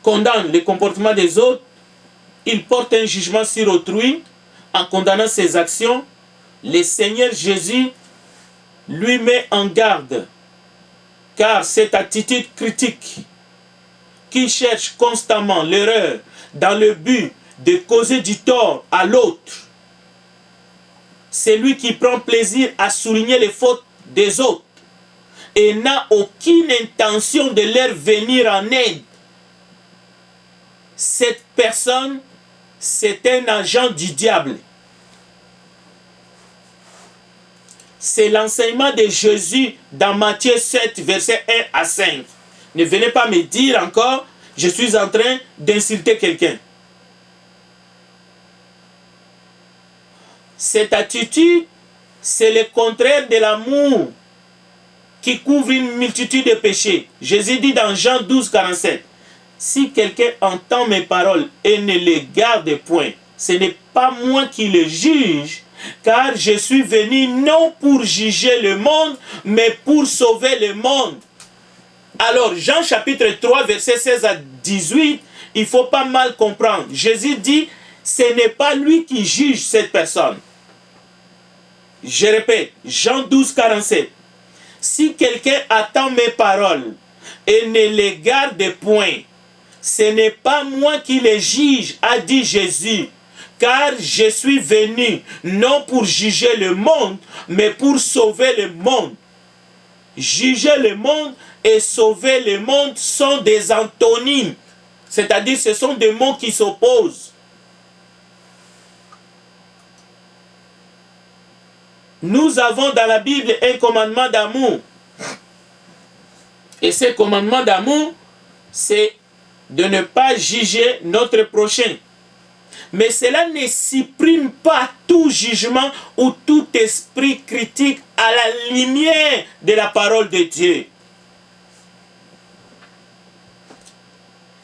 condamne le comportement des autres, il porte un jugement sur autrui en condamnant ses actions. Le Seigneur Jésus lui met en garde, car cette attitude critique qui cherche constamment l'erreur dans le but de causer du tort à l'autre, c'est lui qui prend plaisir à souligner les fautes des autres et n'a aucune intention de leur venir en aide. Cette personne, c'est un agent du diable. C'est l'enseignement de Jésus dans Matthieu 7, versets 1 à 5. Ne venez pas me dire encore, je suis en train d'insulter quelqu'un. Cette attitude, c'est le contraire de l'amour qui couvre une multitude de péchés. Jésus dit dans Jean 12, 47, « Si quelqu'un entend mes paroles et ne les garde point, ce n'est pas moi qui le juge, car je suis venu non pour juger le monde, mais pour sauver le monde. » Alors, Jean chapitre 3, verset 16 à 18, il ne faut pas mal comprendre. Jésus dit, ce n'est pas lui qui juge cette personne. Je répète, Jean 12, 47. Si quelqu'un attend mes paroles et ne les garde point, ce n'est pas moi qui les juge, a dit Jésus, car je suis venu non pour juger le monde, mais pour sauver le monde. Juger le monde et sauver le monde sont des antonymes, c'est-à-dire ce sont des mots qui s'opposent. Nous avons dans la Bible un commandement d'amour. Et ce commandement d'amour, c'est de ne pas juger notre prochain. Mais cela ne supprime pas tout jugement ou tout esprit critique à la lumière de la parole de Dieu.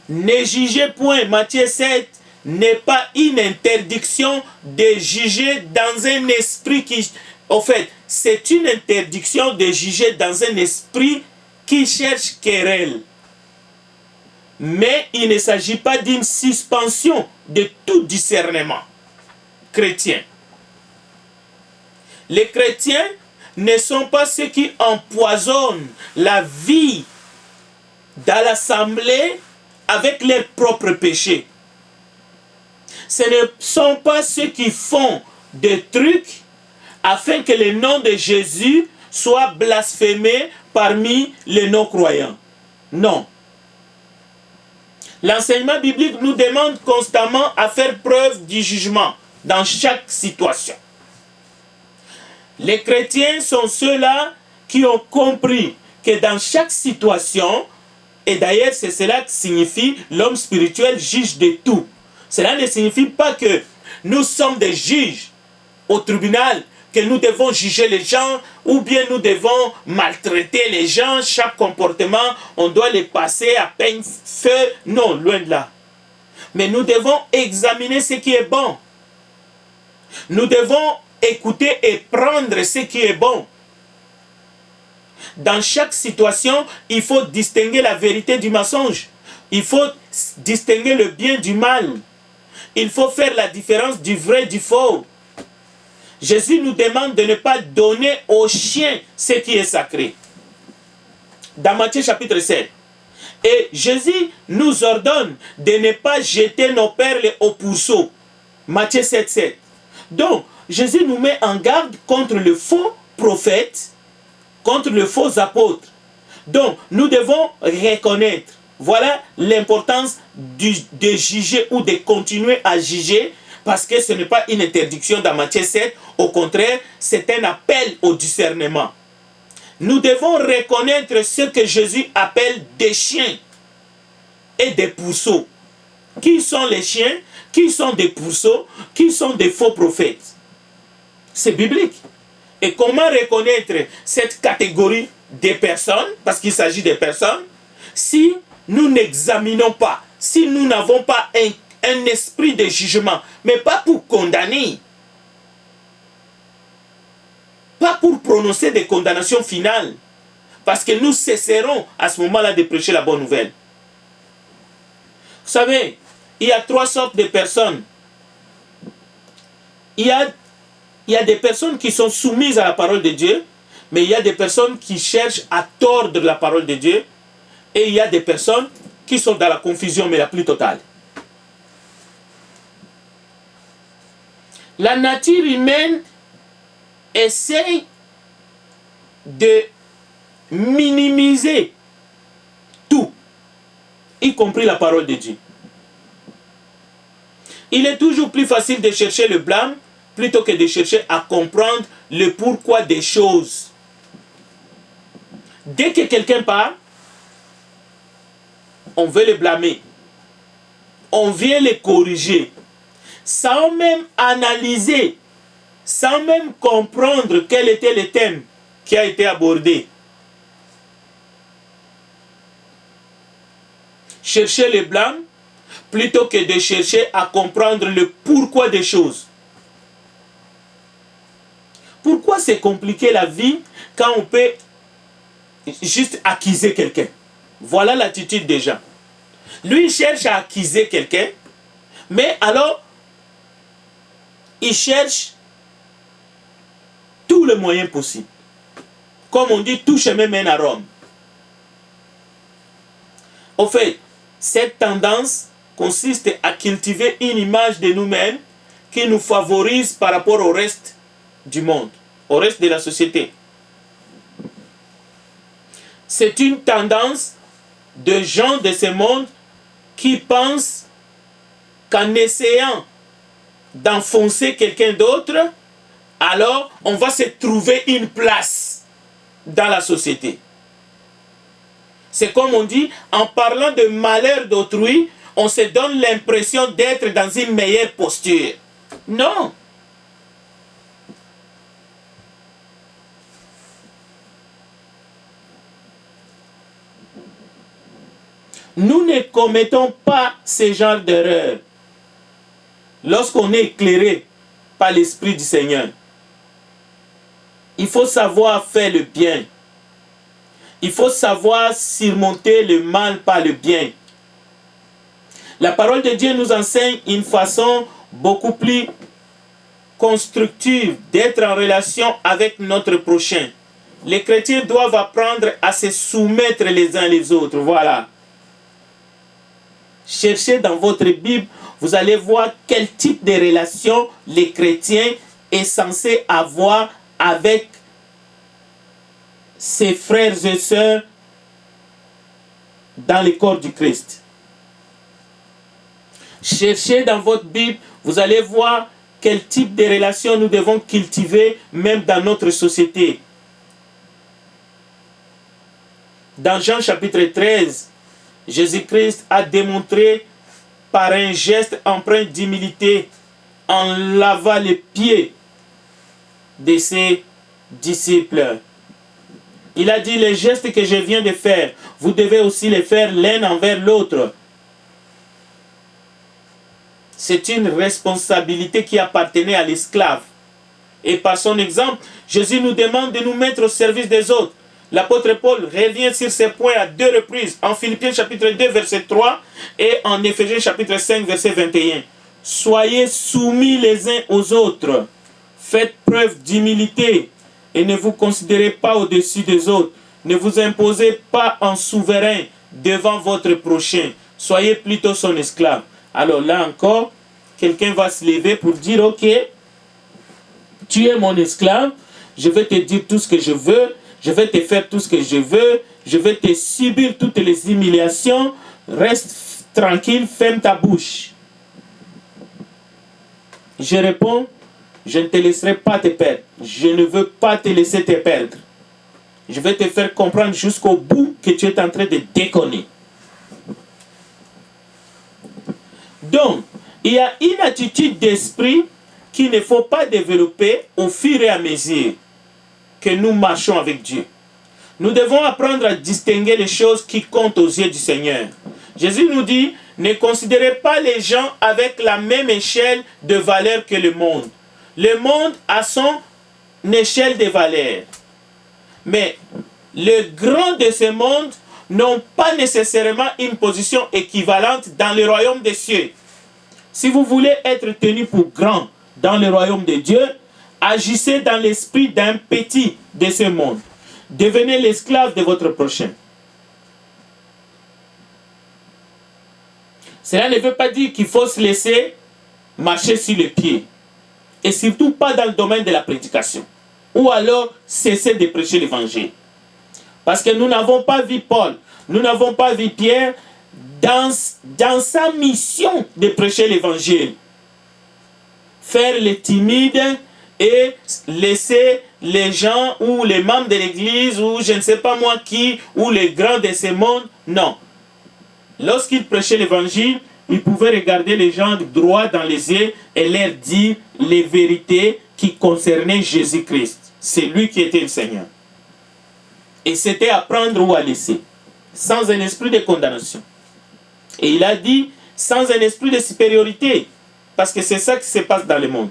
Ne jugez point, Matthieu 7, n'est pas une interdiction de juger dans un esprit qui... En fait, c'est une interdiction de juger dans un esprit qui cherche querelle. Mais il ne s'agit pas d'une suspension de tout discernement chrétien. Les chrétiens ne sont pas ceux qui empoisonnent la vie dans l'assemblée avec leurs propres péchés. Ce ne sont pas ceux qui font des trucs afin que le nom de Jésus soit blasphémé parmi les non-croyants. Non. L'enseignement biblique nous demande constamment à faire preuve du jugement dans chaque situation. Les chrétiens sont ceux-là qui ont compris que dans chaque situation, et d'ailleurs c'est cela qui signifie l'homme spirituel juge de tout. Cela ne signifie pas que nous sommes des juges au tribunal, que nous devons juger les gens ou bien nous devons maltraiter les gens. Chaque comportement, on doit les passer à peine feu. Non, loin de là. Mais nous devons examiner ce qui est bon. Nous devons écouter et prendre ce qui est bon. Dans chaque situation, il faut distinguer la vérité du mensonge. Il faut distinguer le bien du mal. Il faut faire la différence du vrai du faux. Jésus nous demande de ne pas donner aux chiens ce qui est sacré. Dans Matthieu chapitre 7. Et Jésus nous ordonne de ne pas jeter nos perles au pourceau. Matthieu 7, 7. Donc, Jésus nous met en garde contre le faux prophète, contre le faux apôtre. Donc, nous devons reconnaître. Voilà l'importance de juger ou de continuer à juger, parce que ce n'est pas une interdiction dans Matthieu 7. Au contraire, c'est un appel au discernement. Nous devons reconnaître ce que Jésus appelle des chiens et des pourceaux. Qui sont les chiens? Qui sont des pourceaux? Qui sont des faux prophètes? C'est biblique. Et comment reconnaître cette catégorie des personnes, parce qu'il s'agit des personnes, si nous n'examinons pas, si nous n'avons pas un esprit de jugement, mais pas pour condamner, pas pour prononcer des condamnations finales, parce que nous cesserons à ce moment-là de prêcher la bonne nouvelle. Vous savez, il y a 3 sortes de personnes. Il y a des personnes qui sont soumises à la parole de Dieu, mais il y a des personnes qui cherchent à tordre la parole de Dieu, et il y a des personnes qui sont dans la confusion, mais la plus totale. La nature humaine essaye de minimiser tout, y compris la parole de Dieu. Il est toujours plus facile de chercher le blâme plutôt que de chercher à comprendre le pourquoi des choses. Dès que quelqu'un parle, on veut le blâmer. On vient le corriger. Sans même analyser, sans même comprendre quel était le thème qui a été abordé. Chercher le blâme plutôt que de chercher à comprendre le pourquoi des choses. Pourquoi c'est compliqué la vie quand on peut juste accuser quelqu'un? Voilà l'attitude des gens. Lui, il cherche à accuser quelqu'un, mais alors, il cherche tous les moyens possibles. Comme on dit, tout chemin mène à Rome. Au fait, cette tendance consiste à cultiver une image de nous-mêmes qui nous favorise par rapport au reste du monde, au reste de la société. C'est une tendance de gens de ce monde qui pensent qu'en essayant d'enfoncer quelqu'un d'autre, alors on va se trouver une place dans la société. C'est comme on dit, en parlant de malheur d'autrui, on se donne l'impression d'être dans une meilleure posture. Non. Nous ne commettons pas ce genre d'erreur lorsqu'on est éclairé par l'Esprit du Seigneur. Il faut savoir faire le bien. Il faut savoir surmonter le mal par le bien. La parole de Dieu nous enseigne une façon beaucoup plus constructive d'être en relation avec notre prochain. Les chrétiens doivent apprendre à se soumettre les uns les autres. Voilà. Cherchez dans votre Bible, vous allez voir quel type de relation les chrétiens est censé avoir avec ses frères et sœurs dans le corps du Christ. Cherchez dans votre Bible, vous allez voir quel type de relation nous devons cultiver même dans notre société. Dans Jean chapitre 13, Jésus-Christ a démontré par un geste empreint d'humilité en lavant les pieds de ses disciples. Il a dit, les gestes que je viens de faire, vous devez aussi les faire l'un envers l'autre. C'est une responsabilité qui appartenait à l'esclave. Et par son exemple, Jésus nous demande de nous mettre au service des autres. L'apôtre Paul revient sur ces points à 2 reprises, en Philippiens chapitre 2, verset 3 et en Éphésiens chapitre 5, verset 21. Soyez soumis les uns aux autres, faites preuve d'humilité et ne vous considérez pas au-dessus des autres. Ne vous imposez pas en souverain devant votre prochain. Soyez plutôt son esclave. Alors là encore, quelqu'un va se lever pour dire, ok, tu es mon esclave, je vais te dire tout ce que je veux, je vais te faire tout ce que je veux, je vais te subir toutes les humiliations, reste tranquille, ferme ta bouche. Je réponds, je ne te laisserai pas te perdre. Je ne veux pas te laisser te perdre. Je vais te faire comprendre jusqu'au bout que tu es en train de déconner. Donc, il y a une attitude d'esprit qu'il ne faut pas développer au fur et à mesure que nous marchons avec Dieu. Nous devons apprendre à distinguer les choses qui comptent aux yeux du Seigneur. Jésus nous dit, ne considérez pas les gens avec la même échelle de valeur que le monde. Le monde a son échelle de valeur. Mais le grand de ce monde n'ont pas nécessairement une position équivalente dans le royaume des cieux. Si vous voulez être tenu pour grand dans le royaume de Dieu, agissez dans l'esprit d'un petit de ce monde. Devenez l'esclave de votre prochain. Cela ne veut pas dire qu'il faut se laisser marcher sur les pieds. Et surtout pas dans le domaine de la prédication. Ou alors cesser de prêcher l'évangile. Parce que nous n'avons pas vu Paul, nous n'avons pas vu Pierre dans sa mission de prêcher l'évangile. Faire les timides et laisser les gens ou les membres de l'église ou je ne sais pas moi qui ou les grands de ce monde. Non. Lorsqu'il prêchait l'évangile, il pouvait regarder les gens droit dans les yeux et leur dire les vérités qui concernaient Jésus-Christ. C'est lui qui était le Seigneur. Et c'était à prendre ou à laisser, sans un esprit de condamnation. Et il a dit, sans un esprit de supériorité, parce que c'est ça qui se passe dans le monde.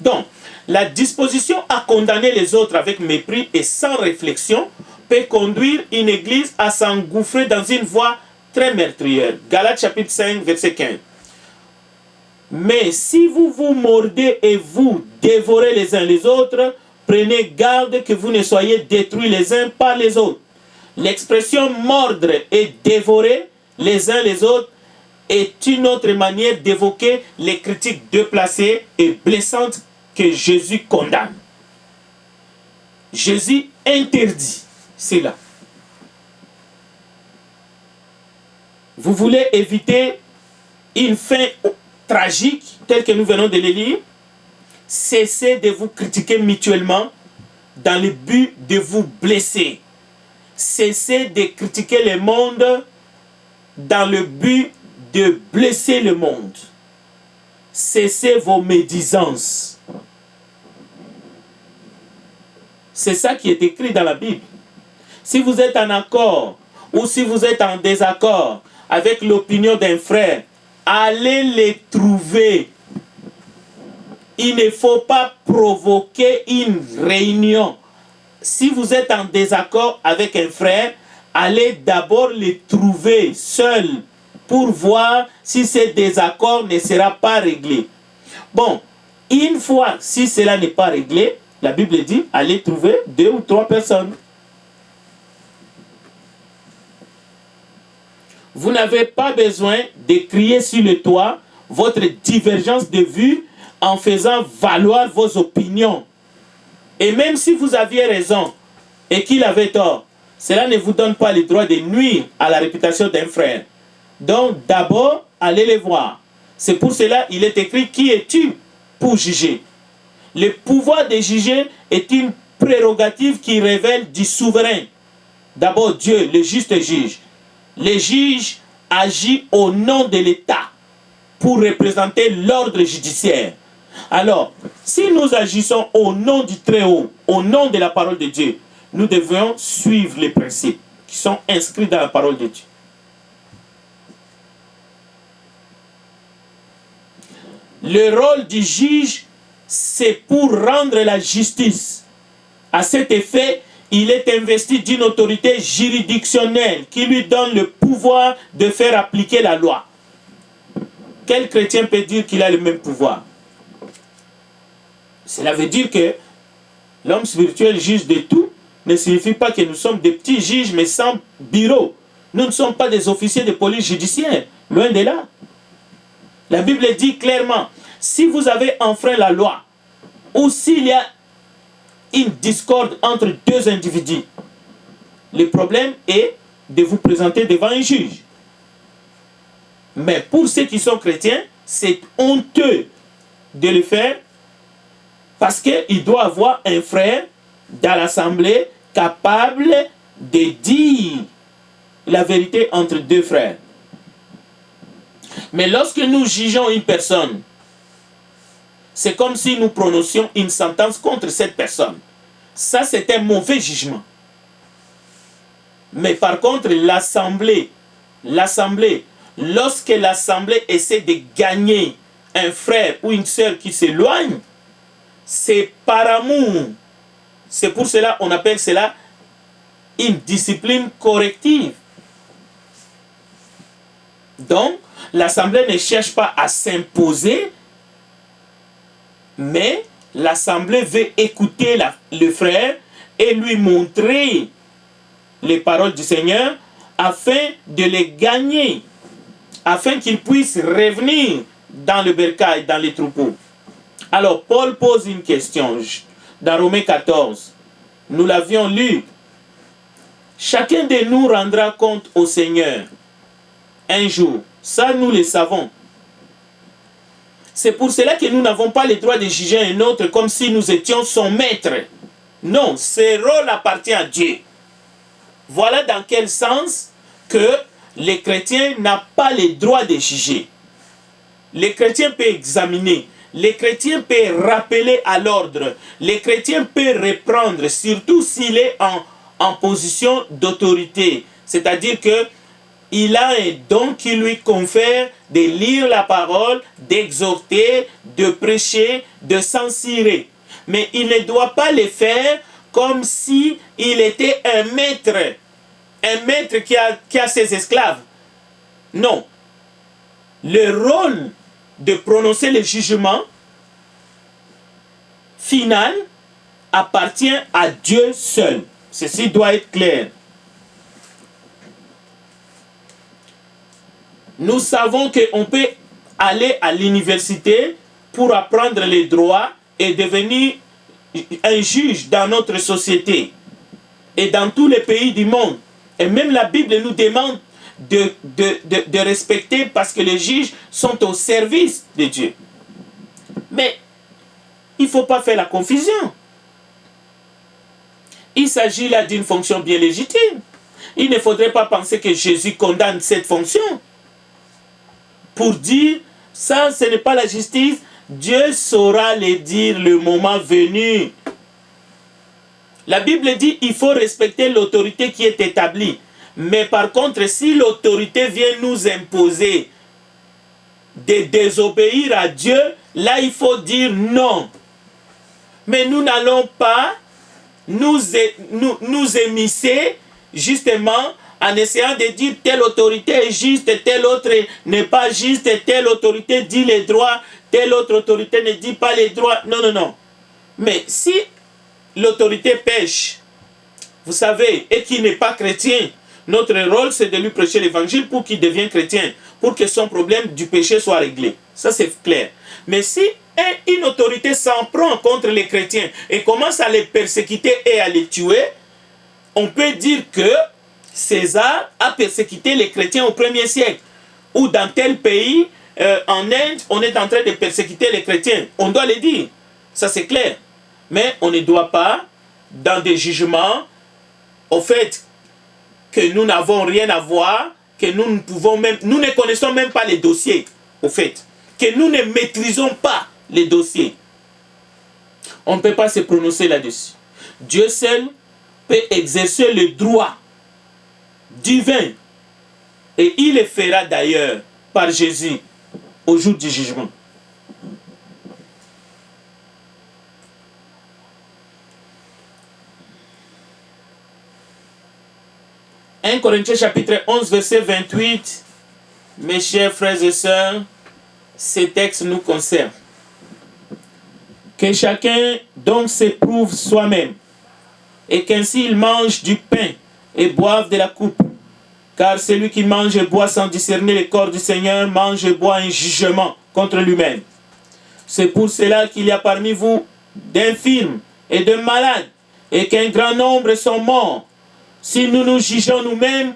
Donc, la disposition à condamner les autres avec mépris et sans réflexion peut conduire une église à s'engouffrer dans une voie très meurtrière. Galates chapitre 5, verset 15. Mais si vous vous mordez et vous dévorez les uns les autres, prenez garde que vous ne soyez détruits les uns par les autres. L'expression mordre et dévorer les uns les autres est une autre manière d'évoquer les critiques déplacées et blessantes que Jésus condamne. Jésus interdit cela. Vous voulez éviter une fin tragique telle que nous venons de le lire? Cessez de vous critiquer mutuellement dans le but de vous blesser. Cessez de critiquer le monde dans le but de blesser le monde. Cessez vos médisances. C'est ça qui est écrit dans la Bible. Si vous êtes en accord ou si vous êtes en désaccord avec l'opinion d'un frère, allez les trouver. Il ne faut pas provoquer une réunion. Si vous êtes en désaccord avec un frère, allez d'abord les trouver seuls pour voir si ce désaccord ne sera pas réglé. Bon, une fois, si cela n'est pas réglé, la Bible dit, allez trouver 2 ou 3 personnes. Vous n'avez pas besoin de crier sur le toit votre divergence de vue en faisant valoir vos opinions. Et même si vous aviez raison et qu'il avait tort, cela ne vous donne pas le droit de nuire à la réputation d'un frère. Donc d'abord, allez les voir. C'est pour cela qu'il est écrit, qui es-tu pour juger? Le pouvoir de juger est une prérogative qui révèle du souverain. D'abord Dieu, le juste juge. Le juge agit au nom de l'État pour représenter l'ordre judiciaire. Alors, si nous agissons au nom du Très-Haut, au nom de la parole de Dieu, nous devons suivre les principes qui sont inscrits dans la parole de Dieu. Le rôle du juge, c'est pour rendre la justice. À cet effet, il est investi d'une autorité juridictionnelle qui lui donne le pouvoir de faire appliquer la loi. Quel chrétien peut dire qu'il a le même pouvoir? Cela veut dire que l'homme spirituel juge de tout, ne signifie pas que nous sommes des petits juges mais sans bureau. Nous ne sommes pas des officiers de police judiciaire, loin de là. La Bible dit clairement, si vous avez enfreint la loi, ou s'il y a une discorde entre 2 individus, le problème est de vous présenter devant un juge. Mais pour ceux qui sont chrétiens, c'est honteux de le faire parce qu'il doit avoir un frère dans l'assemblée capable de dire la vérité entre 2 frères. Mais lorsque nous jugeons une personne, c'est comme si nous prononcions une sentence contre cette personne. Ça, c'est un mauvais jugement. Mais par contre, l'assemblée, lorsque l'assemblée essaie de gagner un frère ou une sœur qui s'éloigne, c'est par amour. C'est pour cela qu'on appelle cela une discipline corrective. Donc, l'Assemblée ne cherche pas à s'imposer, mais l'Assemblée veut écouter le frère et lui montrer les paroles du Seigneur afin de les gagner, afin qu'ils puissent revenir dans le bercail, dans les troupeaux. Alors, Paul pose une question dans Romains 14. Nous l'avions lu. Chacun de nous rendra compte au Seigneur un jour. Ça, nous le savons. C'est pour cela que nous n'avons pas le droit de juger un autre comme si nous étions son maître. Non, ce rôle appartient à Dieu. Voilà dans quel sens que les chrétiens n'ont pas le droit de juger. Les chrétiens peuvent examiner. Les chrétiens peuvent rappeler à l'ordre. Les chrétiens peuvent reprendre, surtout s'il est en position d'autorité. C'est-à-dire que il a un don qui lui confère de lire la parole, d'exhorter, de prêcher, de censurer. Mais il ne doit pas le faire comme si il était un maître qui a ses esclaves. Non. Le rôle de prononcer le jugement final appartient à Dieu seul. Ceci doit être clair. Nous savons qu'on peut aller à l'université pour apprendre les droits et devenir un juge dans notre société et dans tous les pays du monde. Et même la Bible nous demande de respecter parce que les juges sont au service de Dieu. Mais il ne faut pas faire la confusion. Il s'agit là d'une fonction bien légitime. Il ne faudrait pas penser que Jésus condamne cette fonction pour dire ça, ce n'est pas la justice. Dieu saura le dire le moment venu. La Bible dit il faut respecter l'autorité qui est établie. Mais par contre, si l'autorité vient nous imposer de désobéir à Dieu, là il faut dire non. Mais nous n'allons pas nous émisser justement en essayant de dire telle autorité est juste, telle autre n'est pas juste, telle autorité dit les droits, telle autre autorité ne dit pas les droits. Non, non, non. Mais si l'autorité pêche, vous savez, et qui n'est pas chrétien, notre rôle c'est de lui prêcher l'évangile pour qu'il devienne chrétien, pour que son problème du péché soit réglé. Ça c'est clair. Mais si une autorité s'en prend contre les chrétiens et commence à les persécuter et à les tuer, on peut dire que César a persécuté les chrétiens au 1er siècle. Ou dans tel pays, en Inde, on est en train de persécuter les chrétiens. On doit le dire. Ça c'est clair. Mais on ne doit pas, dans des jugements, au fait que nous n'avons rien à voir, que nous ne connaissons même pas les dossiers, au fait, que nous ne maîtrisons pas les dossiers. On ne peut pas se prononcer là-dessus. Dieu seul peut exercer le droit divin. Et il le fera d'ailleurs par Jésus au jour du jugement. 1 Corinthiens chapitre 11 verset 28. Mes chers frères et sœurs, ces textes nous concernent. Que chacun donc s'éprouve soi-même, et qu'ainsi il mange du pain et boive de la coupe. Car celui qui mange et boit sans discerner le corps du Seigneur mange et boit un jugement contre lui-même. C'est pour cela qu'il y a parmi vous d'infirmes et de malades, et qu'un grand nombre sont morts. Si nous nous jugeons nous-mêmes,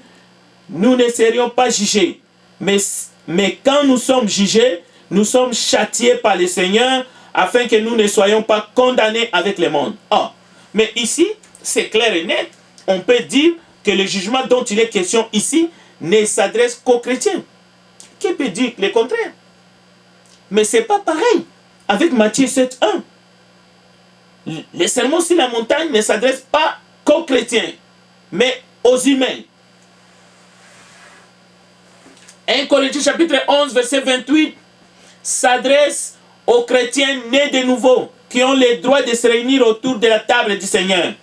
nous ne serions pas jugés. Mais quand nous sommes jugés, nous sommes châtiés par le Seigneur, afin que nous ne soyons pas condamnés avec le monde. Oh, mais ici, c'est clair et net. On peut dire que le jugement dont il est question ici ne s'adresse qu'aux chrétiens. Qui peut dire le contraire? Mais ce n'est pas pareil avec Matthieu 7.1. Le sermon sur la montagne ne s'adresse pas qu'aux chrétiens, mais aux humains. 1 Corinthiens chapitre 11, verset 28 s'adresse aux chrétiens nés de nouveau, qui ont le droit de se réunir autour de la table du Seigneur.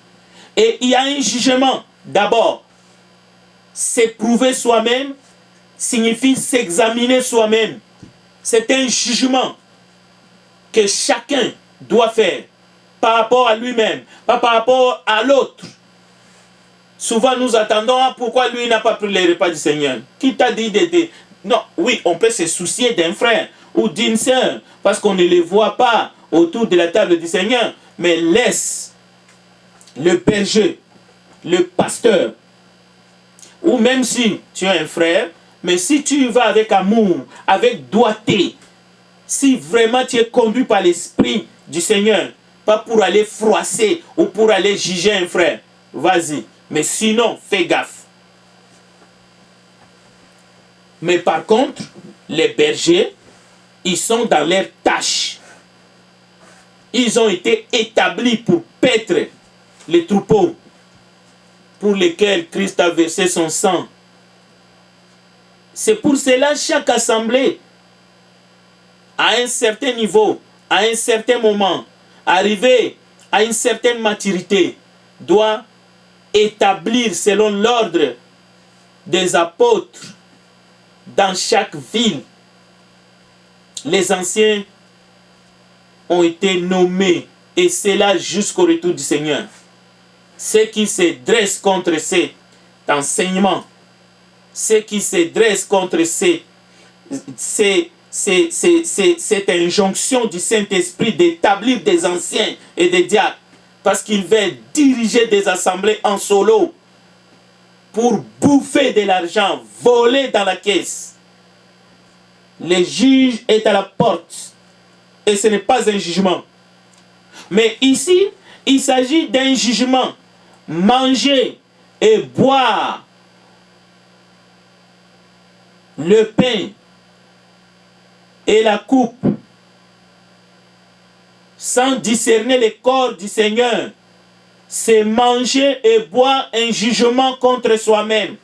Et il y a un jugement D'abord, s'éprouver soi-même signifie s'examiner soi-même. C'est un jugement que chacun doit faire par rapport à lui-même, pas par rapport à l'autre. Souvent, nous attendons pourquoi lui n'a pas pris les repas du Seigneur. Qui t'a dit d'aider? Non, oui, on peut se soucier d'un frère ou d'une sœur parce qu'on ne les voit pas autour de la table du Seigneur. Mais laisse le berger, le pasteur, ou même si tu es un frère, mais si tu vas avec amour, avec doigté, si vraiment tu es conduit par l'Esprit du Seigneur, pas pour aller froisser ou pour aller juger un frère, vas-y. Mais sinon, fais gaffe. Mais par contre, les bergers, ils sont dans leur tâche. Ils ont été établis pour paître les troupeaux pour lesquels Christ a versé son sang. C'est pour cela chaque assemblée, à un certain niveau, à un certain moment, arrivé à une certaine maturité, doit établir selon l'ordre des apôtres dans chaque ville. Les anciens ont été nommés, et c'est là jusqu'au retour du Seigneur. Ceux qui se dressent contre cet enseignement, ceux qui se dressent contre cette injonction du Saint-Esprit d'établir des anciens et des diacres, parce qu'ils veulent diriger des assemblées en solo pour bouffer de l'argent, voler dans la caisse. Le juge est à la porte et ce n'est pas un jugement. Mais ici, il s'agit d'un jugement. Manger et boire le pain et la coupe sans discerner le corps du Seigneur, c'est manger et boire un jugement contre soi-même.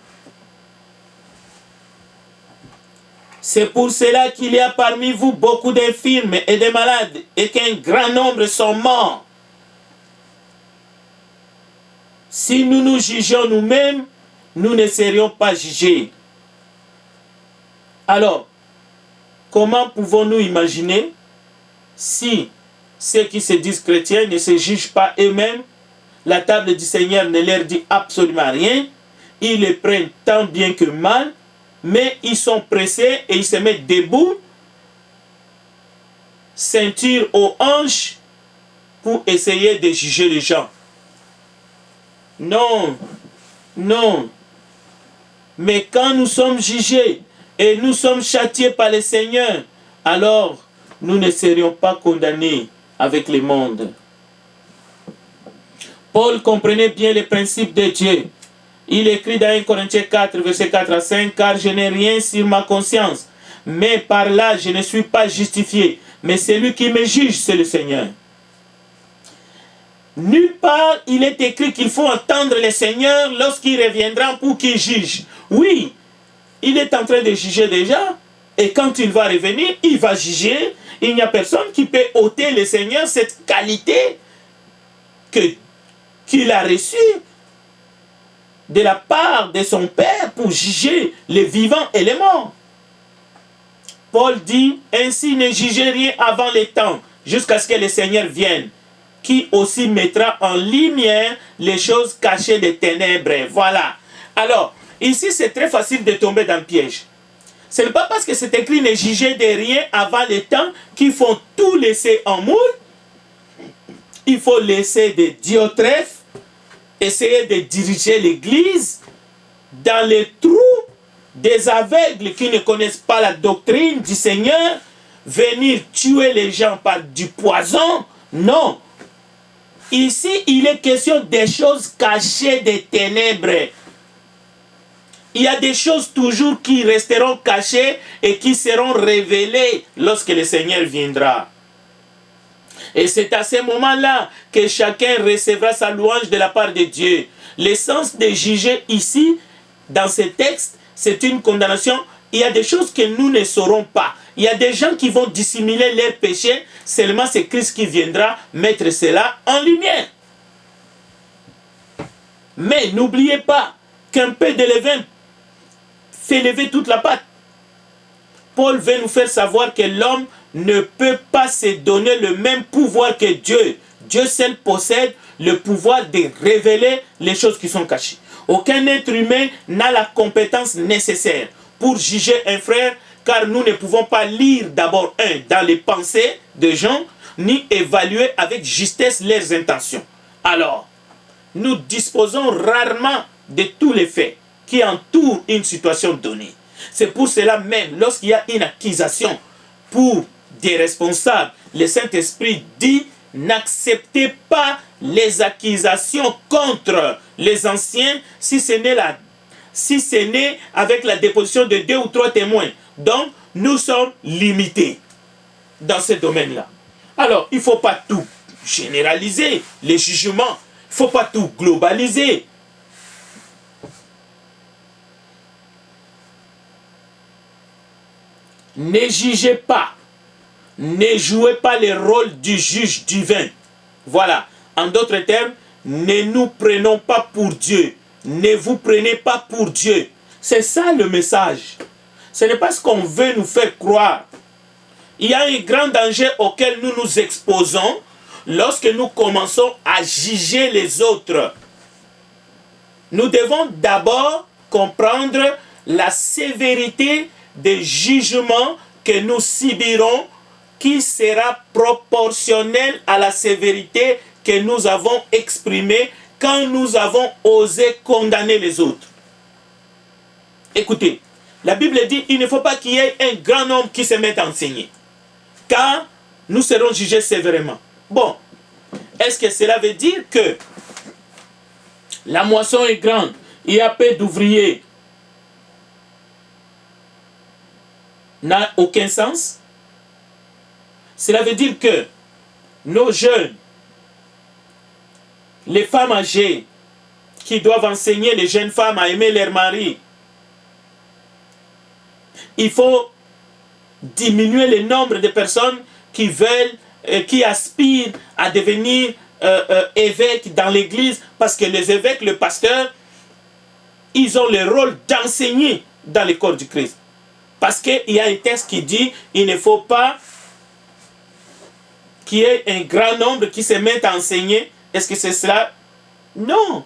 C'est pour cela qu'il y a parmi vous beaucoup d'infirmes et de malades et qu'un grand nombre sont morts. Si nous nous jugeons nous-mêmes, nous ne serions pas jugés. Alors, comment pouvons-nous imaginer si ceux qui se disent chrétiens ne se jugent pas eux-mêmes? La table du Seigneur ne leur dit absolument rien. Ils le prennent tant bien que mal, mais ils sont pressés et ils se mettent debout, ceinture aux hanches, pour essayer de juger les gens. Non, non. Mais quand nous sommes jugés et nous sommes châtiés par le Seigneur, alors nous ne serions pas condamnés avec le monde. Paul comprenait bien les principes de Dieu. Il écrit dans 1 Corinthiens 4, verset 4 à 5, « Car je n'ai rien sur ma conscience, mais par là je ne suis pas justifié, mais celui qui me juge, c'est le Seigneur. » Nulle part il est écrit qu'il faut entendre le Seigneur lorsqu'il reviendra pour qu'il juge. Oui, il est en train de juger déjà, et quand il va revenir, il va juger. Il n'y a personne qui peut ôter le Seigneur cette qualité qu'il a reçue de la part de son Père pour juger les vivants et les morts. Paul dit, ainsi ne jugez rien avant le temps, jusqu'à ce que le Seigneur vienne, qui aussi mettra en lumière les choses cachées des ténèbres. Voilà. Alors, ici c'est très facile de tomber dans le piège. Ce n'est pas parce que c'est écrit ne jugez de rien avant le temps qu'il faut tout laisser en moule. Il faut laisser des Diotrephes essayer de diriger l'Église dans les trous des aveugles qui ne connaissent pas la doctrine du Seigneur, venir tuer les gens par du poison. Non. Ici, il est question des choses cachées des ténèbres. Il y a des choses toujours qui resteront cachées et qui seront révélées lorsque le Seigneur viendra. Et c'est à ce moment-là que chacun recevra sa louange de la part de Dieu. L'essence de juger ici, dans ce texte, c'est une condamnation. Il y a des choses que nous ne saurons pas. Il y a des gens qui vont dissimuler leurs péchés. Seulement c'est Christ qui viendra mettre cela en lumière. Mais n'oubliez pas qu'un peu de levain fait lever toute la pâte. Paul veut nous faire savoir que l'homme ne peut pas se donner le même pouvoir que Dieu. Dieu seul possède le pouvoir de révéler les choses qui sont cachées. Aucun être humain n'a la compétence nécessaire pour juger un frère, car nous ne pouvons pas lire d'abord dans les pensées des gens, ni évaluer avec justesse leurs intentions. Alors, nous disposons rarement de tous les faits qui entourent une situation donnée. C'est pour cela même, lorsqu'il y a une accusation pour des responsables, le Saint-Esprit dit: n'acceptez pas les accusations contre les anciens si ce n'est avec la déposition de 2 ou 3 témoins. Donc, nous sommes limités dans ce domaine-là. Alors, il ne faut pas tout généraliser, les jugements. Il ne faut pas tout globaliser. Ne jugez pas. Ne jouez pas le rôle du juge divin. Voilà. En d'autres termes, ne nous prenons pas pour Dieu. Ne vous prenez pas pour Dieu. C'est ça le message. Ce n'est pas ce qu'on veut nous faire croire. Il y a un grand danger auquel nous nous exposons lorsque nous commençons à juger les autres. Nous devons d'abord comprendre la sévérité des jugements que nous subirons, qui sera proportionnelle à la sévérité que nous avons exprimée quand nous avons osé condamner les autres. Écoutez, la Bible dit qu'il ne faut pas qu'il y ait un grand nombre qui se mette à enseigner, car nous serons jugés sévèrement. Bon, est-ce que cela veut dire que la moisson est grande, il y a peu d'ouvriers? N'a aucun sens. Cela veut dire que nos jeunes, les femmes âgées qui doivent enseigner les jeunes femmes à aimer leur mari, il faut diminuer le nombre de personnes qui veulent, qui aspirent à devenir évêques dans l'église, parce que les évêques, le pasteur, ils ont le rôle d'enseigner dans le corps du Christ. Parce qu'il y a un texte qui dit il ne faut pas qu'il y ait un grand nombre qui se mettent à enseigner. Est-ce que c'est cela? Non.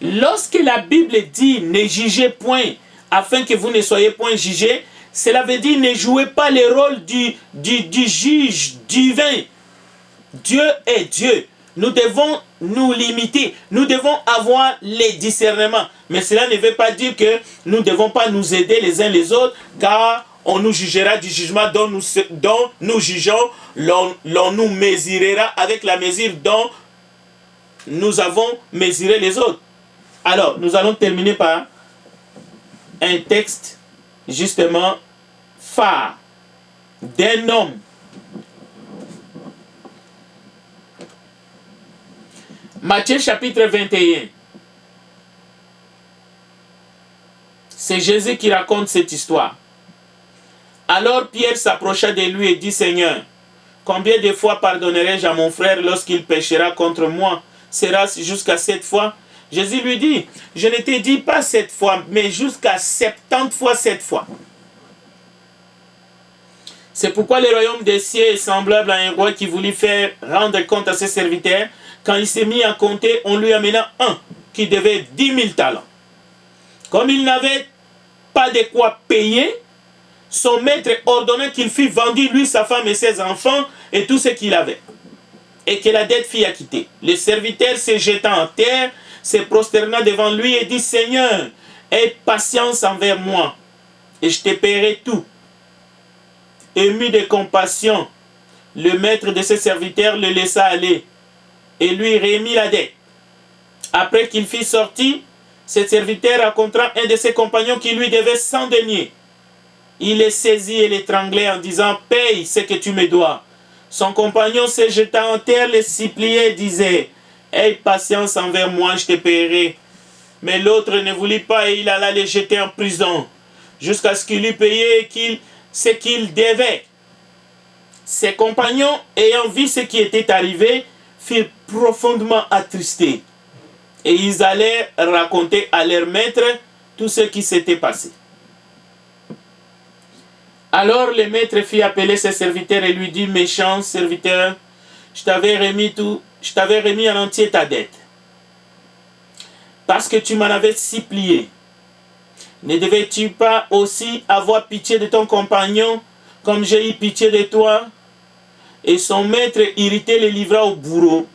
Lorsque la Bible dit ne jugez point afin que vous ne soyez point jugés, cela veut dire ne jouez pas le rôle du juge divin. Dieu est Dieu. Nous devons nous limiter. Nous devons avoir les discernements. Mais cela ne veut pas dire que nous ne devons pas nous aider les uns les autres, car on nous jugera du jugement dont nous jugeons, l'on nous mesurera avec la mesure dont nous avons mesuré les autres. Alors, nous allons terminer par un texte, justement, phare d'un homme. Matthieu chapitre 21. C'est Jésus qui raconte cette histoire. Alors Pierre s'approcha de lui et dit: Seigneur, combien de fois pardonnerai-je à mon frère lorsqu'il péchera contre moi? Sera-ce jusqu'à 7 fois? Jésus lui dit: je ne te dis pas 7 fois, mais jusqu'à 70 fois 7 fois. C'est pourquoi le royaume des cieux est semblable à un roi qui voulut faire rendre compte à ses serviteurs. Quand il s'est mis à compter, on lui amena un qui devait 10 000 talents. Comme il n'avait pas de quoi payer, son maître ordonna qu'il fût vendu, lui, sa femme et ses enfants, et tout ce qu'il avait, et que la dette fût acquittée. Le serviteur se jeta en terre, se prosterna devant lui et dit: Seigneur, aie patience envers moi, et je te paierai tout. Ému de compassion, le maître de ses serviteurs le laissa aller et lui remit la dette. Après qu'il fut sorti, ce serviteur rencontra un de ses compagnons qui lui devait 100 deniers. Il les saisit et l'étranglait en disant: paye ce que tu me dois. Son compagnon se jeta en terre, le suppliait et disait: aie patience envers moi, je te paierai. Mais l'autre ne voulut pas et il alla les jeter en prison jusqu'à ce qu'il eût payé ce qu'il devait. Ses compagnons, ayant vu ce qui était arrivé, furent profondément attristés Et ils allaient raconter à leur maître tout ce qui s'était passé. Alors le maître fit appeler ses serviteurs et lui dit: méchant serviteur, je t'avais remis en entier ta dette, parce que tu m'en avais supplié. Ne devais-tu pas aussi avoir pitié de ton compagnon, comme j'ai eu pitié de toi? Et son maître irrité le livra au bourreau,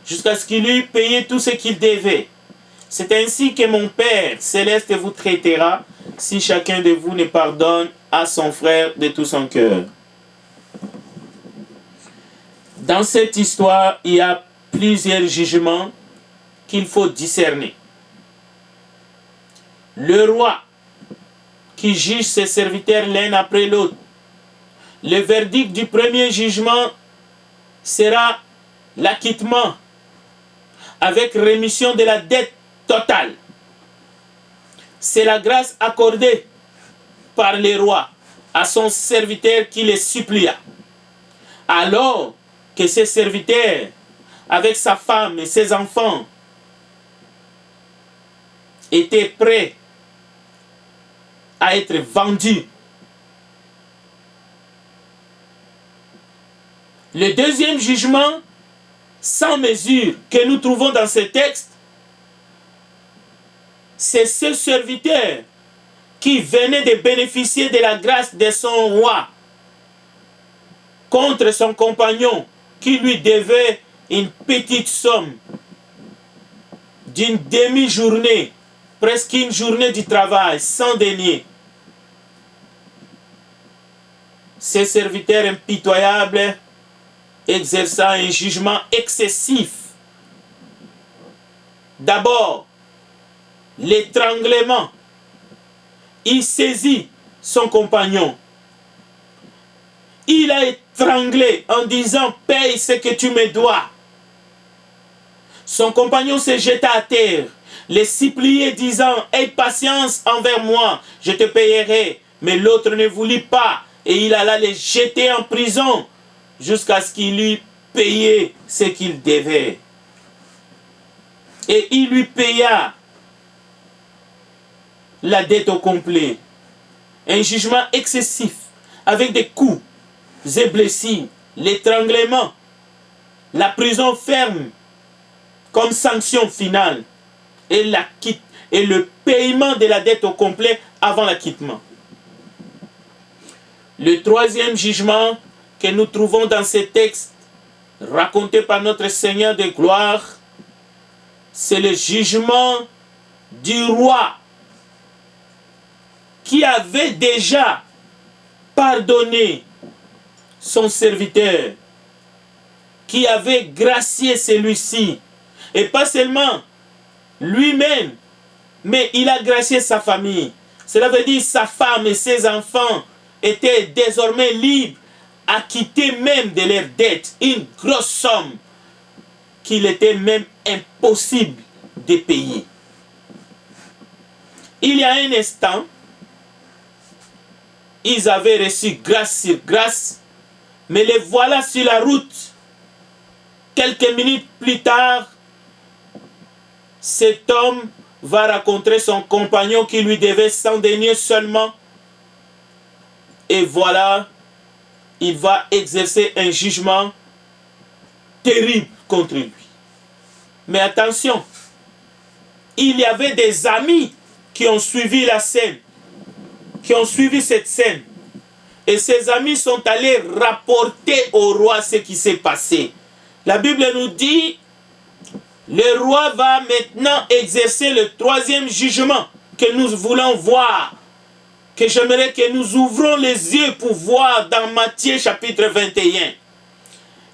jusqu'à ce qu'il eût payé tout ce qu'il devait. C'est ainsi que mon Père céleste vous traitera, si chacun de vous ne pardonne à son frère de tout son cœur. Dans cette histoire, il y a plusieurs jugements qu'il faut discerner. Le roi qui juge ses serviteurs l'un après l'autre. Le verdict du premier jugement sera l'acquittement avec rémission de la dette totale. C'est la grâce accordée par le roi à son serviteur qui le supplia. Alors que ce serviteur, avec sa femme et ses enfants, était prêt à être vendu. Le deuxième jugement, sans mesure, que nous trouvons dans ce texte, c'est ce serviteur qui venait de bénéficier de la grâce de son roi contre son compagnon qui lui devait une petite somme d'une demi-journée, presque une journée du travail, sans denier. Ce serviteur impitoyable exerça un jugement excessif. D'abord, l'étranglement. Il saisit son compagnon. Il a étranglé en disant: paye ce que tu me dois. Son compagnon se jeta à terre, les suppliait disant: aie patience envers moi, je te payerai. Mais l'autre ne voulut pas et il alla les jeter en prison jusqu'à ce qu'il eût payé ce qu'il devait. Et il lui paya la dette au complet. Un jugement excessif avec des coups et blessures, l'étranglement, la prison ferme comme sanction finale et le paiement de la dette au complet avant l'acquittement. Le troisième jugement que nous trouvons dans ces textes racontés par notre Seigneur de gloire, c'est le jugement du roi qui avait déjà pardonné son serviteur, qui avait gracié celui-ci, et pas seulement lui-même, mais il a gracié sa famille. Cela veut dire sa femme et ses enfants étaient désormais libres, acquittés même de leurs dettes, une grosse somme qu'il était même impossible de payer. Il y a un instant, ils avaient reçu grâce sur grâce, mais les voilà sur la route. Quelques minutes plus tard, cet homme va rencontrer son compagnon qui lui devait 100 deniers seulement. Et voilà, il va exercer un jugement terrible contre lui. Mais attention, il y avait des amis qui ont suivi la scène, qui ont suivi cette scène. Et ces amis sont allés rapporter au roi ce qui s'est passé. La Bible nous dit, le roi va maintenant exercer le troisième jugement que nous voulons voir, que j'aimerais que nous ouvrons les yeux pour voir dans Matthieu chapitre 21.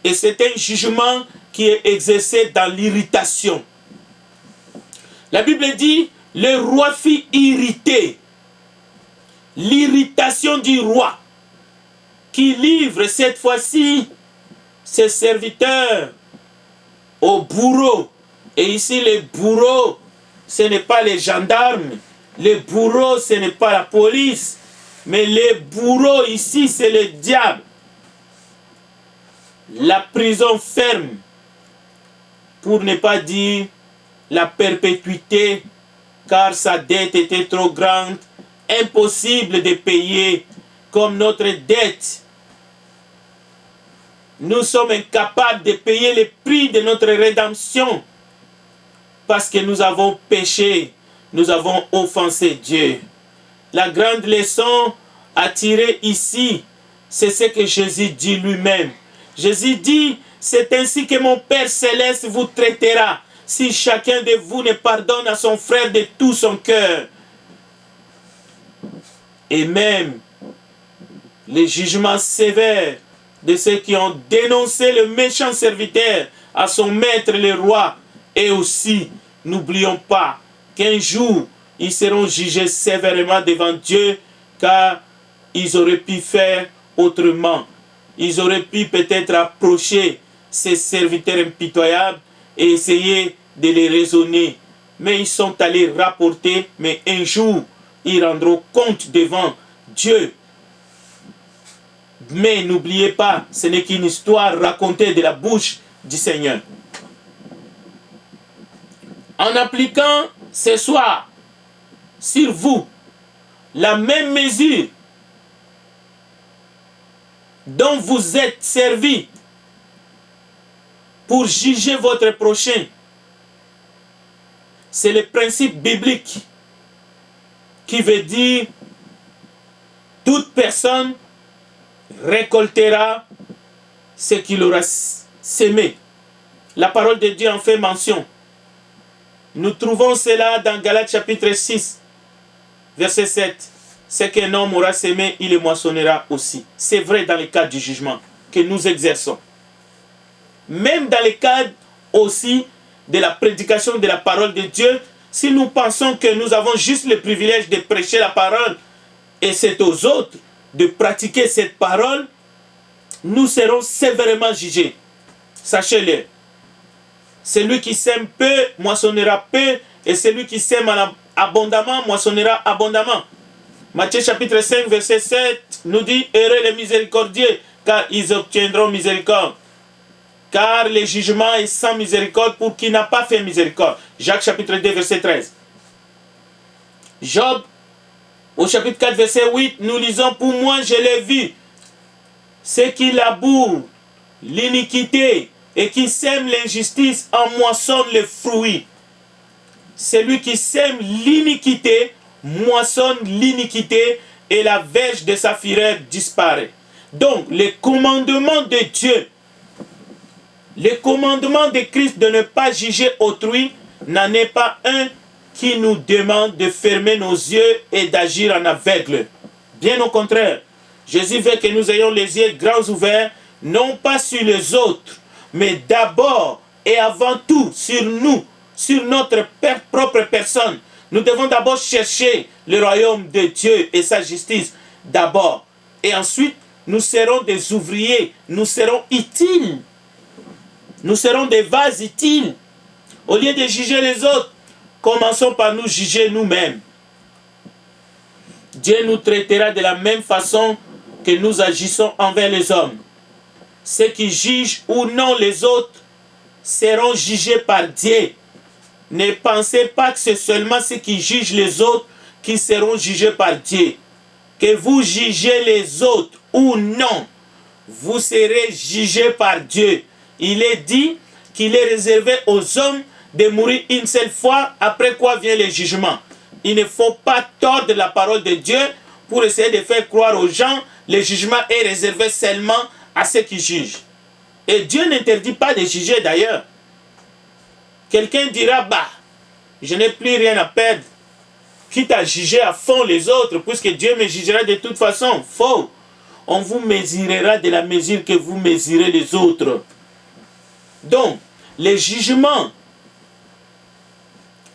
Et c'est un jugement qui est exercé dans l'irritation. La Bible dit, le roi fut irrité. L'irritation du roi qui livre cette fois-ci ses serviteurs au bourreau. Et ici, les bourreaux, ce n'est pas les gendarmes. Les bourreaux, ce n'est pas la police. Mais les bourreaux ici, c'est le diable. La prison ferme, pour ne pas dire la perpétuité, car sa dette était trop grande, impossible de payer comme notre dette. Nous sommes incapables de payer le prix de notre rédemption parce que nous avons péché, nous avons offensé Dieu. La grande leçon à tirer ici, c'est ce que Jésus dit lui-même. Jésus dit, c'est ainsi que mon Père céleste vous traitera si chacun de vous ne pardonne à son frère de tout son cœur. Et même les jugements sévères de ceux qui ont dénoncé le méchant serviteur à son maître le roi. Et aussi, n'oublions pas qu'un jour, ils seront jugés sévèrement devant Dieu, car ils auraient pu faire autrement. Ils auraient pu peut-être approcher ces serviteurs impitoyables et essayer de les raisonner. Mais ils sont allés rapporter, mais un jour, ils rendront compte devant Dieu. Mais n'oubliez pas, ce n'est qu'une histoire racontée de la bouche du Seigneur. En appliquant ce soir sur vous la même mesure dont vous êtes servis pour juger votre prochain, c'est le principe biblique qui veut dire toute personne récoltera ce qu'il aura sémé. La parole de Dieu en fait mention. Nous trouvons cela dans Galates chapitre 6, verset 7. Ce qu'un homme aura sémé, il le moissonnera aussi. C'est vrai dans le cadre du jugement que nous exerçons. Même dans le cadre aussi de la prédication de la parole de Dieu, si nous pensons que nous avons juste le privilège de prêcher la parole et c'est aux autres de pratiquer cette parole, nous serons sévèrement jugés. Sachez-le. Celui qui sème peu, moissonnera peu, et celui qui sème abondamment, moissonnera abondamment. Matthieu chapitre 5, verset 7 nous dit, « Heureux les miséricordieux, car ils obtiendront miséricorde. Car le jugement est sans miséricorde pour qui n'a pas fait miséricorde. » Jacques chapitre 2, verset 13. Job, au chapitre 4, verset 8, nous lisons, « Pour moi, je l'ai vu, ceux qui labourent l'iniquité et qui sèment l'injustice en moissonnent les fruits. » Celui qui sème l'iniquité moissonne l'iniquité et la verge de sa fureur disparaît. Donc, le commandement de Dieu, le commandement de Christ de ne pas juger autrui n'en est pas un qui nous demande de fermer nos yeux et d'agir en aveugle. Bien au contraire, Jésus veut que nous ayons les yeux grands ouverts, non pas sur les autres, mais d'abord et avant tout sur nous, sur notre propre personne. Nous devons d'abord chercher le royaume de Dieu et sa justice d'abord. Et ensuite, nous serons des ouvriers, nous serons utiles. Nous serons des vases utiles. Au lieu de juger les autres, commençons par nous juger nous-mêmes. Dieu nous traitera de la même façon que nous agissons envers les hommes. Ceux qui jugent ou non les autres seront jugés par Dieu. Ne pensez pas que c'est seulement ceux qui jugent les autres qui seront jugés par Dieu. Que vous jugez les autres ou non, vous serez jugés par Dieu. Il est dit qu'il est réservé aux hommes de mourir une seule fois, après quoi vient le jugement. Il ne faut pas tordre la parole de Dieu pour essayer de faire croire aux gens que le jugement est réservé seulement à ceux qui jugent. Et Dieu n'interdit pas de juger d'ailleurs. Quelqu'un dira, bah, je n'ai plus rien à perdre, quitte à juger à fond les autres, puisque Dieu me jugera de toute façon. Faux. On vous mesurera de la mesure que vous mesurez les autres. Donc, les jugements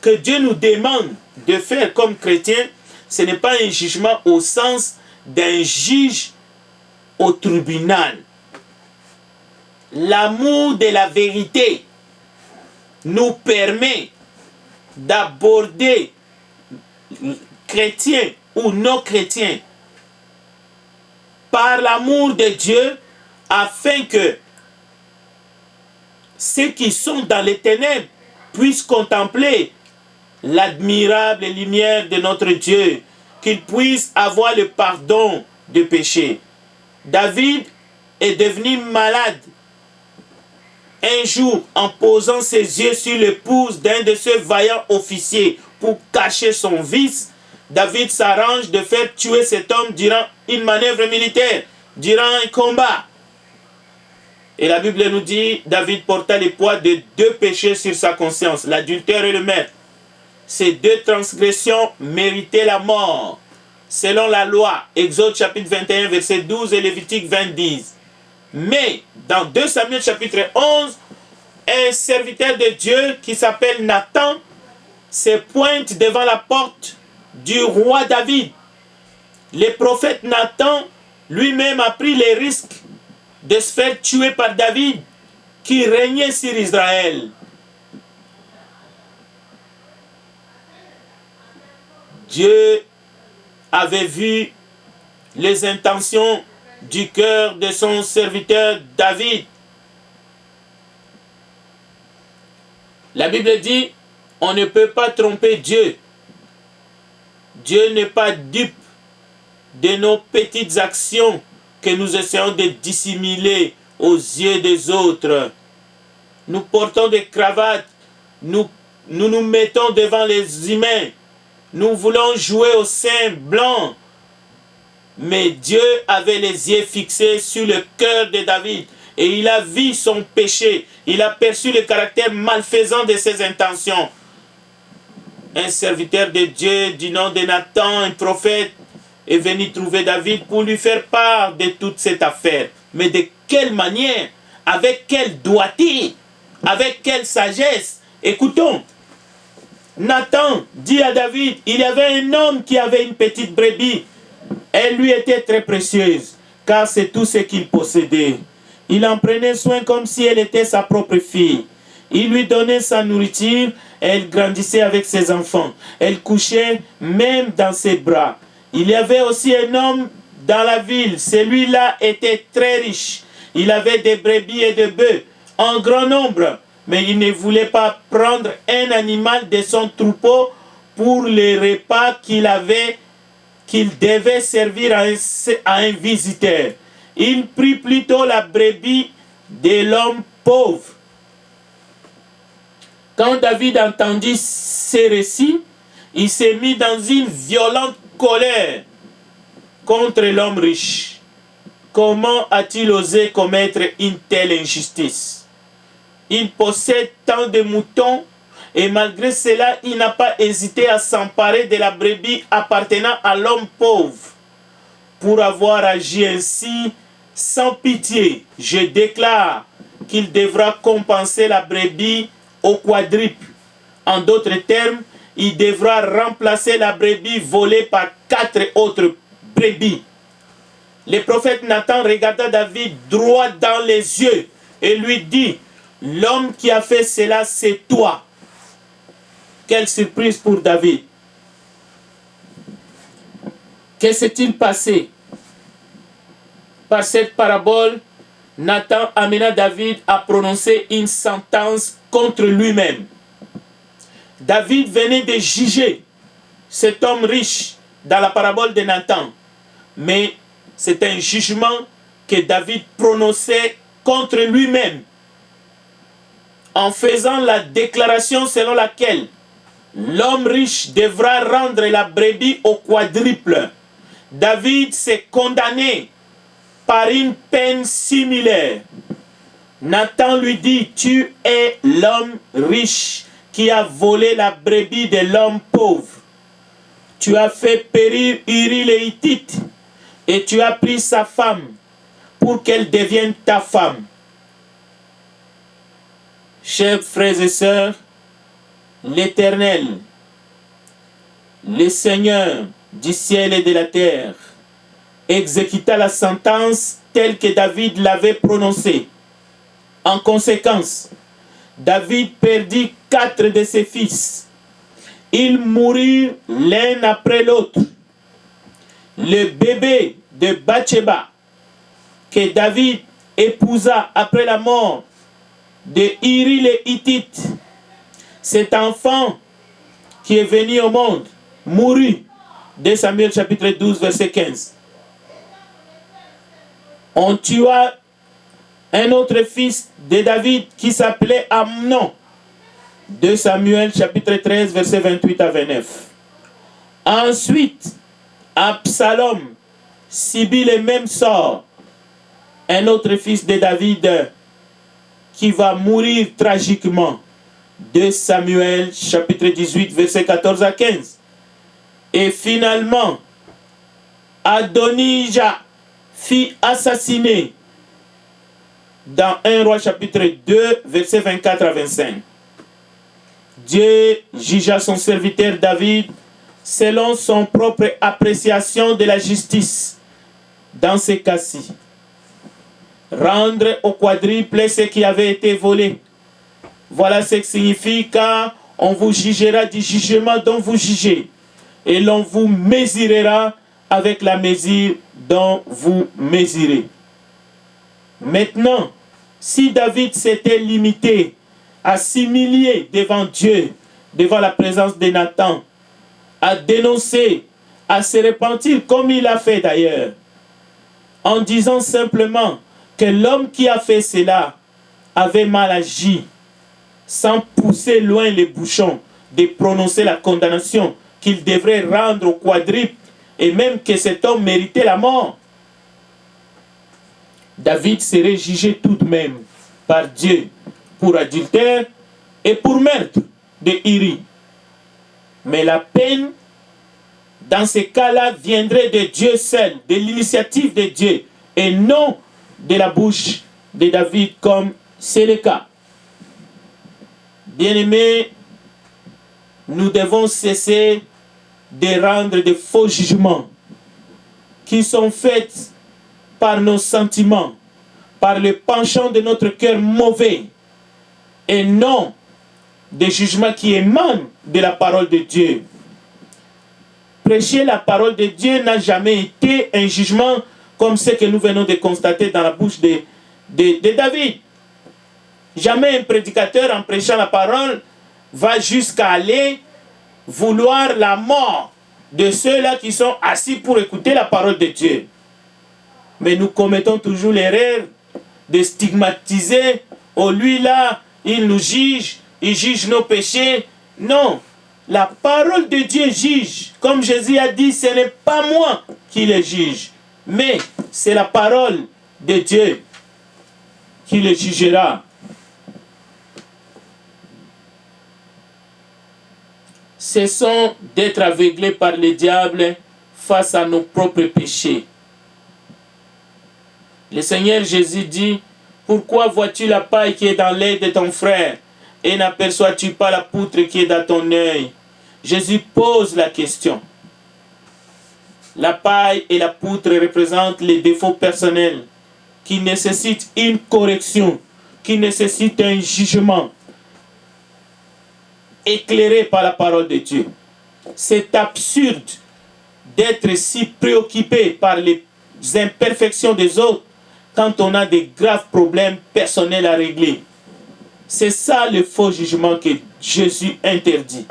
que Dieu nous demande de faire comme chrétiens, ce n'est pas un jugement au sens d'un juge au tribunal. L'amour de la vérité nous permet d'aborder chrétiens ou non chrétiens par l'amour de Dieu afin que ceux qui sont dans les ténèbres puissent contempler l'admirable lumière de notre Dieu, qu'ils puissent avoir le pardon des péchés. David est devenu malade un jour en posant ses yeux sur l'épouse d'un de ces vaillants officiers pour cacher son vice. David s'arrange de faire tuer cet homme durant une manœuvre militaire, durant un combat. Et la Bible nous dit, David porta le poids de 2 péchés sur sa conscience, l'adultère et le meurtre. Ces 2 transgressions méritaient la mort, selon la loi, Exode chapitre 21, verset 12 et Lévitique 20, 10. Mais, dans 2 Samuel chapitre 11, un serviteur de Dieu qui s'appelle Nathan se pointe devant la porte du roi David. Le prophète Nathan lui-même a pris les risques de se faire tuer par David, qui régnait sur Israël. Dieu avait vu les intentions du cœur de son serviteur David. La Bible dit, on ne peut pas tromper Dieu. Dieu n'est pas dupe de nos petites actions que nous essayons de dissimuler aux yeux des autres. Nous portons des cravates, nous nous mettons devant les humains, nous voulons jouer au sein blanc. Mais Dieu avait les yeux fixés sur le cœur de David et il a vu son péché, il a perçu le caractère malfaisant de ses intentions. Un serviteur de Dieu du nom de Nathan, un prophète, est venu trouver David pour lui faire part de toute cette affaire. Mais de quelle manière? Avec quelle doigté? Avec quelle sagesse? Écoutons. Nathan dit à David, il y avait un homme qui avait une petite brebis. Elle lui était très précieuse, car c'est tout ce qu'il possédait. Il en prenait soin comme si elle était sa propre fille. Il lui donnait sa nourriture, elle grandissait avec ses enfants. Elle couchait même dans ses bras. Il y avait aussi un homme dans la ville. Celui-là était très riche. Il avait des brebis et des bœufs en grand nombre. Mais il ne voulait pas prendre un animal de son troupeau pour les repas qu'il devait servir à un visiteur. Il prit plutôt la brebis de l'homme pauvre. Quand David entendit ces récits, il s'est mis dans une violente colère contre l'homme riche. Comment a-t-il osé commettre une telle injustice? Il possède tant de moutons et malgré cela, il n'a pas hésité à s'emparer de la brebis appartenant à l'homme pauvre. Pour avoir agi ainsi, sans pitié, je déclare qu'il devra compenser la brebis au quadruple. En d'autres termes, il devra remplacer la brebis volée par 4 autres brebis. Le prophète Nathan regarda David droit dans les yeux et lui dit, « L'homme qui a fait cela, c'est toi. » Quelle surprise pour David. Que s'est-il passé? Par cette parabole, Nathan amena David à prononcer une sentence contre lui-même. David venait de juger cet homme riche dans la parabole de Nathan. Mais c'est un jugement que David prononçait contre lui-même en faisant la déclaration selon laquelle l'homme riche devra rendre la brebis au quadruple. David s'est condamné par une peine similaire. Nathan lui dit, tu es l'homme riche qui a volé la brebis de l'homme pauvre. Tu as fait périr Uri le Hittite et tu as pris sa femme pour qu'elle devienne ta femme. Chers frères et sœurs, l'Éternel, le Seigneur du ciel et de la terre, exécuta la sentence telle que David l'avait prononcée. En conséquence, David perdit 4 de ses fils. Ils moururent l'un après l'autre. Le bébé de Bathsheba, que David épousa après la mort de Uri le Hittite, Cet enfant qui est venu au monde mourut. 2 Samuel chapitre 12, verset 15. On tua un autre fils de David qui s'appelait Amnon. 2 Samuel chapitre 13, verset 28 à 29. Ensuite, Absalom subit le même sort. Un autre fils de David qui va mourir tragiquement. 2 Samuel chapitre 18, verset 14 à 15. Et finalement, Adonijah fut assassiné dans 1 Roi chapitre 2, verset 24 à 25. Dieu jugea son serviteur David selon son propre appréciation de la justice. Dans ces cas-ci, rendre au quadruple ce qui avait été volé. Voilà ce que signifie car on vous jugera du jugement dont vous jugez et l'on vous mesurera avec la mesure dont vous mesurez. Maintenant, si David s'était limité à s'humilier devant Dieu, devant la présence de Nathan, à dénoncer, à se repentir comme il a fait d'ailleurs, en disant simplement que l'homme qui a fait cela avait mal agi, sans pousser loin les bouchons de prononcer la condamnation qu'il devrait rendre au quadruple et même que cet homme méritait la mort, David serait jugé tout de même par Dieu pour adultère et pour meurtre de Uri. Mais la peine, dans ces cas-là, viendrait de Dieu seul, de l'initiative de Dieu, et non de la bouche de David, comme c'est le cas. Bien-aimés, nous devons cesser de rendre de faux jugements qui sont faits par nos sentiments, par le penchant de notre cœur mauvais, et non des jugements qui émanent de la parole de Dieu. Prêcher la parole de Dieu n'a jamais été un jugement comme ce que nous venons de constater dans la bouche de David. Jamais un prédicateur, en prêchant la parole, va jusqu'à aller vouloir la mort de ceux-là qui sont assis pour écouter la parole de Dieu. Mais nous commettons toujours l'erreur de stigmatiser. Oh, lui là, il nous juge, il juge nos péchés. Non, la parole de Dieu juge. Comme Jésus a dit, ce n'est pas moi qui le juge, mais c'est la parole de Dieu qui le jugera. Cessons d'être aveuglés par le diable face à nos propres péchés. Le Seigneur Jésus dit, « Pourquoi vois-tu la paille qui est dans l'œil de ton frère et n'aperçois-tu pas la poutre qui est dans ton œil ?» Jésus pose la question. La paille et la poutre représentent les défauts personnels qui nécessitent une correction, qui nécessitent un jugement éclairé par la parole de Dieu. C'est absurde d'être si préoccupé par les imperfections des autres quand on a des graves problèmes personnels à régler. C'est ça le faux jugement que Jésus interdit.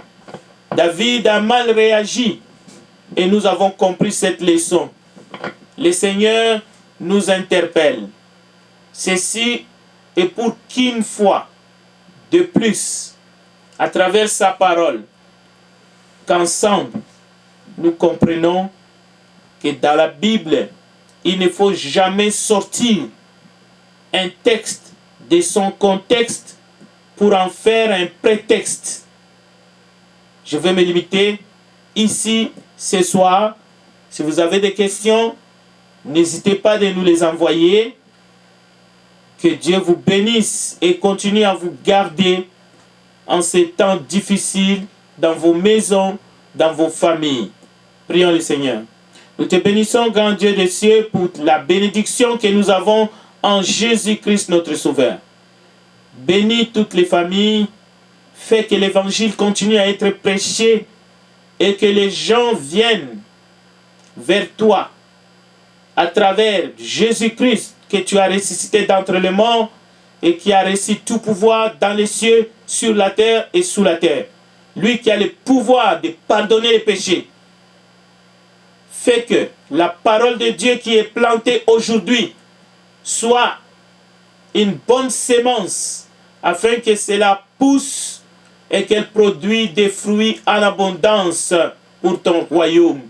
David a mal réagi et nous avons compris cette leçon. Le Seigneur nous interpelle. Ceci est pour qu'une fois de plus, à travers sa parole, qu'ensemble, nous comprenons que dans la Bible, il ne faut jamais sortir un texte de son contexte pour en faire un prétexte. Je vais me limiter ici ce soir. Si vous avez des questions, n'hésitez pas de nous les envoyer. Que Dieu vous bénisse et continue à vous garder en ces temps difficiles dans vos maisons, dans vos familles. Prions le Seigneur. Nous te bénissons, grand Dieu des cieux, pour la bénédiction que nous avons en Jésus-Christ, notre Sauveur. Bénis toutes les familles, fais que l'évangile continue à être prêché et que les gens viennent vers toi à travers Jésus-Christ que tu as ressuscité d'entre les morts et qui a reçu tout pouvoir dans les cieux sur la terre et sous la terre. Lui qui a le pouvoir de pardonner les péchés. Fais que la parole de Dieu qui est plantée aujourd'hui soit une bonne sémence afin que cela pousse et qu'elle produise des fruits en abondance pour ton royaume.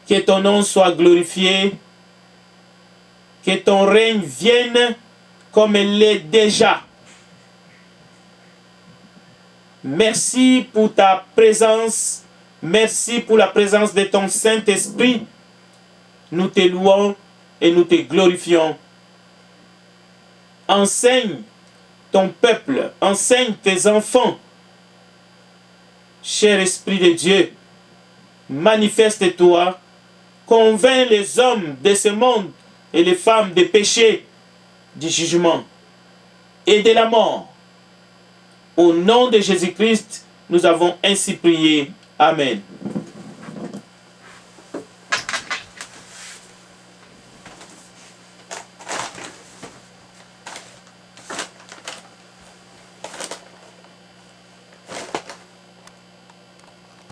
Que ton nom soit glorifié, que ton règne vienne comme il l'est déjà. Merci pour ta présence, merci pour la présence de ton Saint-Esprit. Nous te louons et nous te glorifions. Enseigne ton peuple, enseigne tes enfants. Cher Esprit de Dieu, manifeste-toi, convainc les hommes de ce monde et les femmes des péchés, du jugement et de la mort. Au nom de Jésus-Christ, nous avons ainsi prié. Amen.